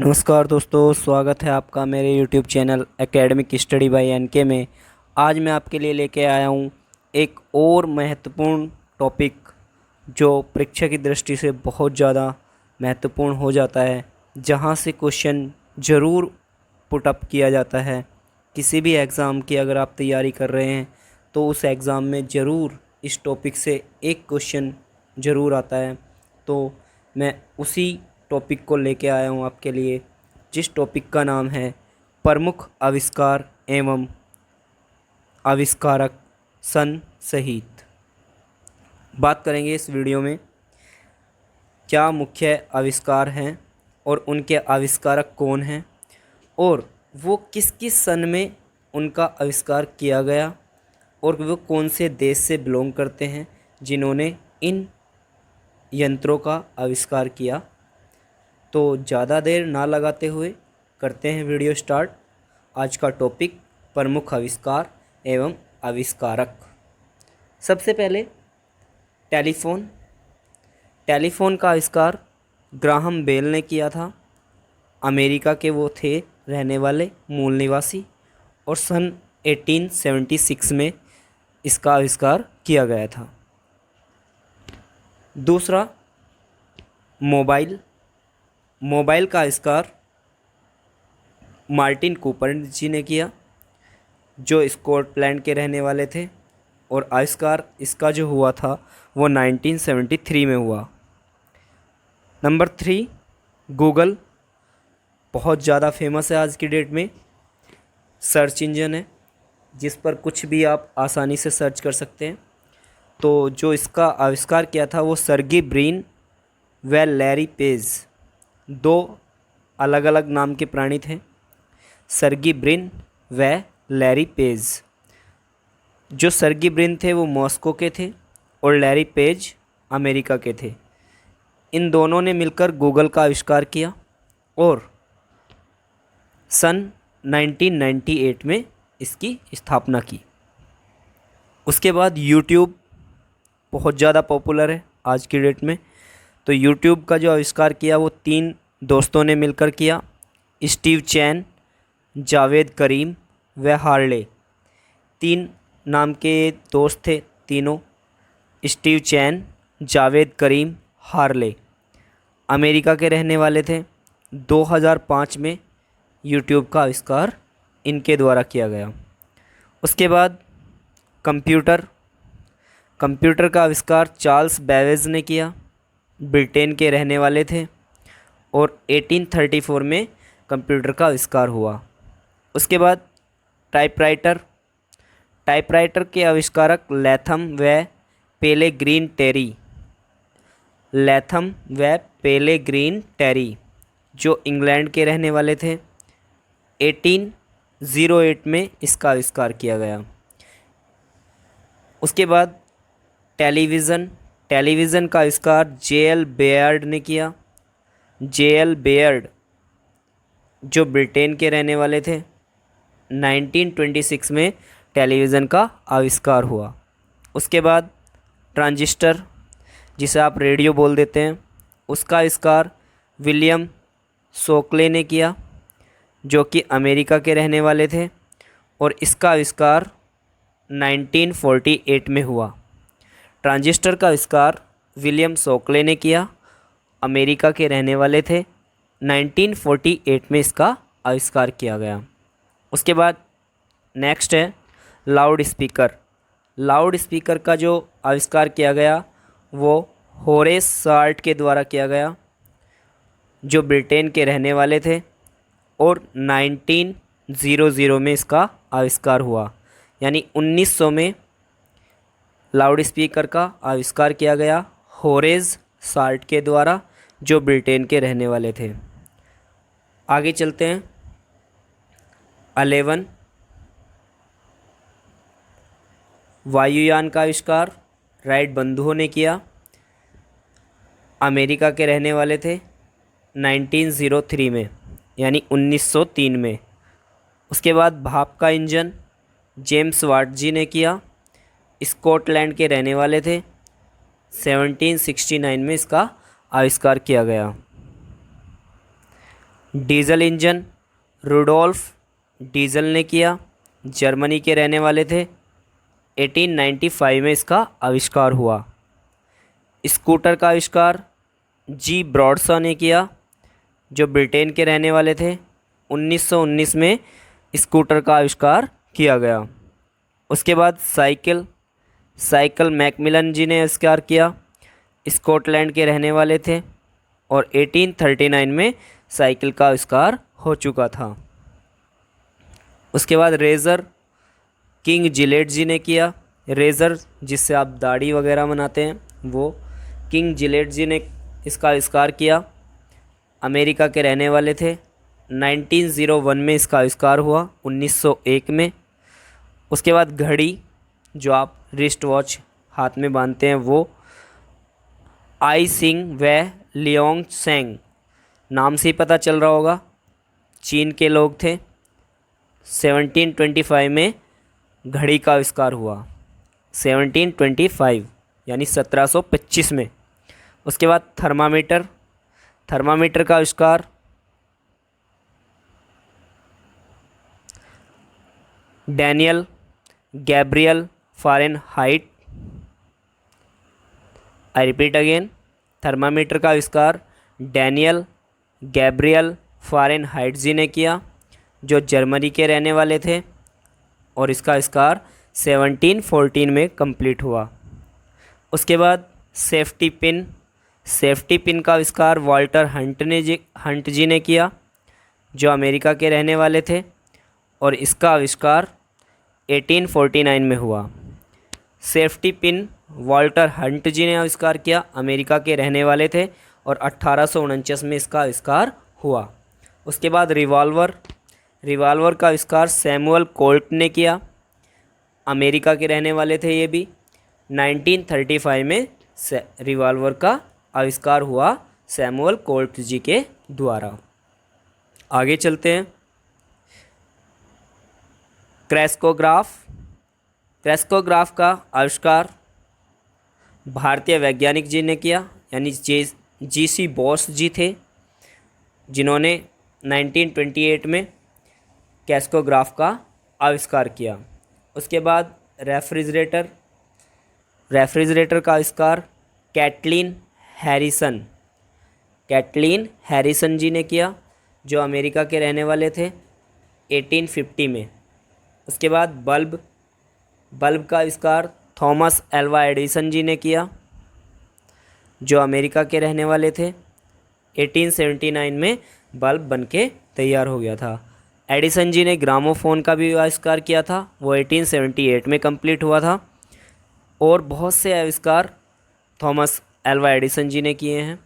नमस्कार दोस्तों, स्वागत है आपका मेरे YouTube channel academic study by NK में। आज मैं आपके लिए लेके आया हूँ एक और महत्वपूर्ण टॉपिक जो परीक्षा की दृष्टि से बहुत ज़्यादा महत्वपूर्ण हो जाता है, जहाँ से क्वेश्चन ज़रूर पुट अप किया जाता है। किसी भी एग्ज़ाम की अगर आप तैयारी कर रहे हैं तो उस एग्ज़ाम में ज़रूर इस टॉपिक से एक क्वेश्चन ज़रूर आता है। तो मैं उसी टॉपिक को लेके आया हूँ आपके लिए, जिस टॉपिक का नाम है प्रमुख आविष्कार एवं आविष्कारक सन सहित। बात करेंगे इस वीडियो में क्या मुख्य आविष्कार हैं और उनके आविष्कारक कौन हैं और वो किस किस सन में उनका आविष्कार किया गया और वो कौन से देश से बिलोंग करते हैं जिन्होंने इन यंत्रों का आविष्कार किया। तो ज़्यादा देर ना लगाते हुए करते हैं वीडियो स्टार्ट। आज का टॉपिक प्रमुख आविष्कार एवं आविष्कारक। सबसे पहले टेलीफ़ोन का आविष्कार ग्राहम बेल ने किया था। अमेरिका के वो थे रहने वाले मूल निवासी और सन 1876 में इसका आविष्कार किया गया था। दूसरा, मोबाइल का आविष्कार मार्टिन कूपर जी ने किया, जो स्कॉटलैंड के रहने वाले थे, और आविष्कार इसका जो हुआ था वो 1973 में हुआ। नंबर 3, गूगल बहुत ज़्यादा फेमस है आज की डेट में। सर्च इंजन है जिस पर कुछ भी आप आसानी से सर्च कर सकते हैं। तो जो इसका आविष्कार किया था वो सर्गी ब्रिन व लैरी पेज, दो अलग अलग नाम के प्राणी थे, सर्गी ब्रिन व लैरी पेज। जो सर्गी ब्रिन थे वो मॉस्को के थे और लैरी पेज अमेरिका के थे। इन दोनों ने मिलकर गूगल का आविष्कार किया और सन 1998 में इसकी स्थापना की। उसके बाद यूट्यूब बहुत ज़्यादा पॉपुलर है आज की डेट में। तो यूट्यूब का जो आविष्कार किया वो 3 दोस्तों ने मिलकर किया, स्टीव चैन, जावेद करीम व हार्ले। 3 नाम के दोस्त थे तीनों, स्टीव चैन, जावेद करीम, हार्ले। अमेरिका के रहने वाले थे। 2005 में यूट्यूब का आविष्कार इनके द्वारा किया गया। उसके बाद कंप्यूटर का आविष्कार चार्ल्स बैबेज ने किया, ब्रिटेन के रहने वाले थे, और 1834 में कंप्यूटर का आविष्कार हुआ। उसके बाद टाइपराइटर के आविष्कारक लैथम व पेलेग्रीन टेरी, जो इंग्लैंड के रहने वाले थे। 1808 में इसका आविष्कार किया गया। उसके बाद टेलीविज़न का आविष्कार जे.एल. बेयर्ड ने किया। जे.एल. बेयर्ड जो ब्रिटेन के रहने वाले थे। 1926 में टेलीविज़न का आविष्कार हुआ। उसके बाद ट्रांजिस्टर, जिसे आप रेडियो बोल देते हैं, उसका आविष्कार विलियम शोकले ने किया, जो कि अमेरिका के रहने वाले थे, और इसका आविष्कार 1948 में हुआ। ट्रांजिस्टर का आविष्कार विलियम शोकले ने किया, अमेरिका के रहने वाले थे। 1948 में इसका आविष्कार किया गया। उसके बाद नेक्स्ट है लाउड स्पीकर का जो आविष्कार किया गया वो होरेस साल्ट के द्वारा किया गया, जो ब्रिटेन के रहने वाले थे, और 1900 में इसका आविष्कार हुआ। यानी 1900 में लाउड स्पीकर का आविष्कार किया गया होरेस साल्ट के द्वारा, जो ब्रिटेन के रहने वाले थे। आगे चलते हैं। 11, वायुयान का आविष्कार राइट बंधुओं ने किया, अमेरिका के रहने वाले थे। 1903 में, यानी 1903 में। उसके बाद भाप का इंजन जेम्स वाट जी ने किया, स्कॉटलैंड के रहने वाले थे। 1769 में इसका आविष्कार किया गया। डीजल इंजन रुडोल्फ डीजल ने किया, जर्मनी के रहने वाले थे। 1895 में इसका आविष्कार हुआ। स्कूटर का आविष्कार जी ब्रॉडशॉ ने किया, जो ब्रिटेन के रहने वाले थे। 1919 में स्कूटर का आविष्कार किया गया। उसके बाद साइकिल साइकिल मैकमिलन जी ने आविष्कार किया, स्कॉटलैंड के रहने वाले थे और 1839 में साइकिल का आविष्कार हो चुका था। उसके बाद रेज़र किंग जिलेट जी ने किया। रेज़र जिससे आप दाढ़ी वगैरह बनाते हैं, वो किंग जिलेट जी ने इसका आविष्कार किया। अमेरिका के रहने वाले थे। 1901 में इसका आविष्कार हुआ, 1901 में। उसके बाद घड़ी जो आप रिस्ट वॉच हाथ में बांधते हैं, वो आई सिंग व लियोंग सेंग नाम से ही पता चल रहा होगा, चीन के लोग थे। 1725 में घड़ी का आविष्कार हुआ, 1725 यानी 1725 में। उसके बाद थर्मामीटर का आविष्कार Daniel Gabriel Fahrenheit. I repeat again, thermometer का आविष्कार डैनियल गैब्रियल फ़ारेनहाइट जी ने किया, जो जर्मनी के रहने वाले थे और इसका आविष्कार 1714 में कंप्लीट हुआ। उसके बाद सेफ्टी पिन का आविष्कार वाल्टर हंट जी ने किया, जो अमेरिका के रहने वाले थे और इसका आविष्कार 1849 में हुआ। सेफ्टी पिन वाल्टर हंट जी ने आविष्कार किया, अमेरिका के रहने वाले थे और 1849 में इसका आविष्कार हुआ। उसके बाद रिवॉल्वर का आविष्कार सैमुअल कोल्ट ने किया, अमेरिका के रहने वाले थे ये भी। 1935 में रिवॉल्वर का आविष्कार हुआ सैमुअल कोल्ट जी के द्वारा। आगे चलते हैं। क्रेस्कोग्राफ का आविष्कार भारतीय वैज्ञानिक जी ने किया, यानी जी.सी. बोस जी थे, जिन्होंने 1928 में क्रेस्कोग्राफ का आविष्कार किया। उसके बाद रेफ्रिजरेटर का आविष्कार कैटलीन हैरिसन जी ने किया, जो अमेरिका के रहने वाले थे, 1850 में। उसके बाद बल्ब का आविष्कार थॉमस एल्वा एडिसन जी ने किया, जो अमेरिका के रहने वाले थे। 1879 में बल्ब बनके तैयार हो गया था। एडिसन जी ने ग्रामोफोन का भी आविष्कार किया था, वो 1878 में कंप्लीट हुआ था। और बहुत से आविष्कार थॉमस एल्वा एडिसन जी ने किए हैं।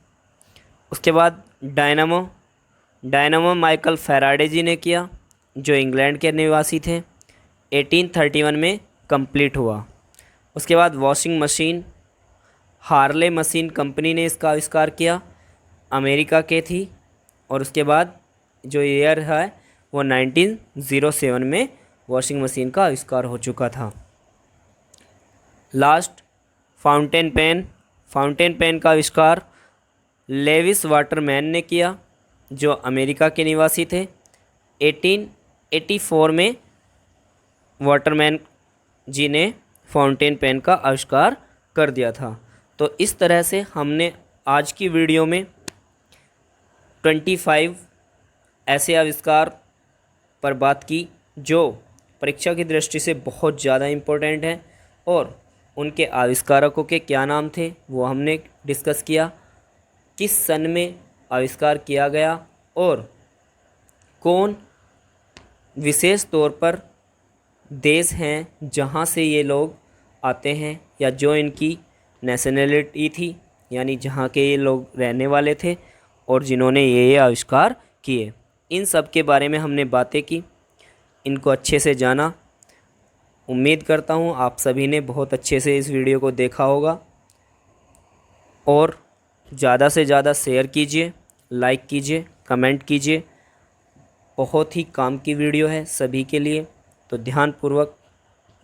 उसके बाद डायनामो माइकल फैराडे जी ने किया, जो इंग्लैंड के निवासी थे, 1831 में कंप्लीट हुआ। उसके बाद washing machine Harley machine company ने इसका आविष्कार किया, अमेरिका के थी। और उसके बाद जो ईयर है वो 1907 में वॉशिंग मशीन का आविष्कार हो चुका था। लास्ट फाउंटेन पेन का आविष्कार लेविस वाटरमैन ने किया, जो अमेरिका के निवासी थे। 1884 में वाटरमैन जी ने फाउंटेन पेन का आविष्कार कर दिया था। तो इस तरह से हमने आज की वीडियो में 25 ऐसे आविष्कार पर बात की जो परीक्षा की दृष्टि से बहुत ज़्यादा इम्पोर्टेंट हैं, और उनके आविष्कारकों के क्या नाम थे वो हमने डिस्कस किया, किस सन में आविष्कार किया गया और कौन विशेष तौर पर देश हैं जहाँ से ये लोग आते हैं या जो इनकी नेशनलिटी थी, यानी जहाँ के ये लोग रहने वाले थे और जिन्होंने ये आविष्कार किए। इन सब के बारे में हमने बातें की, इनको अच्छे से जाना। उम्मीद करता हूँ आप सभी ने बहुत अच्छे से इस वीडियो को देखा होगा, और ज़्यादा से ज़्यादा शेयर कीजिए, लाइक कीजिए, कमेंट कीजिए। बहुत ही काम की वीडियो है सभी के लिए, तो ध्यानपूर्वक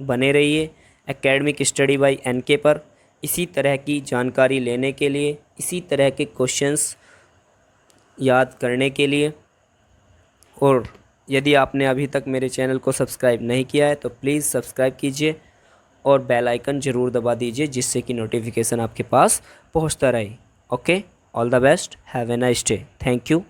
बने रहिए एकेडमिक स्टडी बाय एनके पर। इसी तरह की जानकारी लेने के लिए, इसी तरह के क्वेश्चंस याद करने के लिए और यदि आपने अभी तक मेरे चैनल को सब्सक्राइब नहीं किया है तो प्लीज़ सब्सक्राइब कीजिए और बेल आइकन ज़रूर दबा दीजिए, जिससे कि नोटिफिकेशन आपके पास पहुंचता रहे। Okay, all the best, have a nice day, thank you.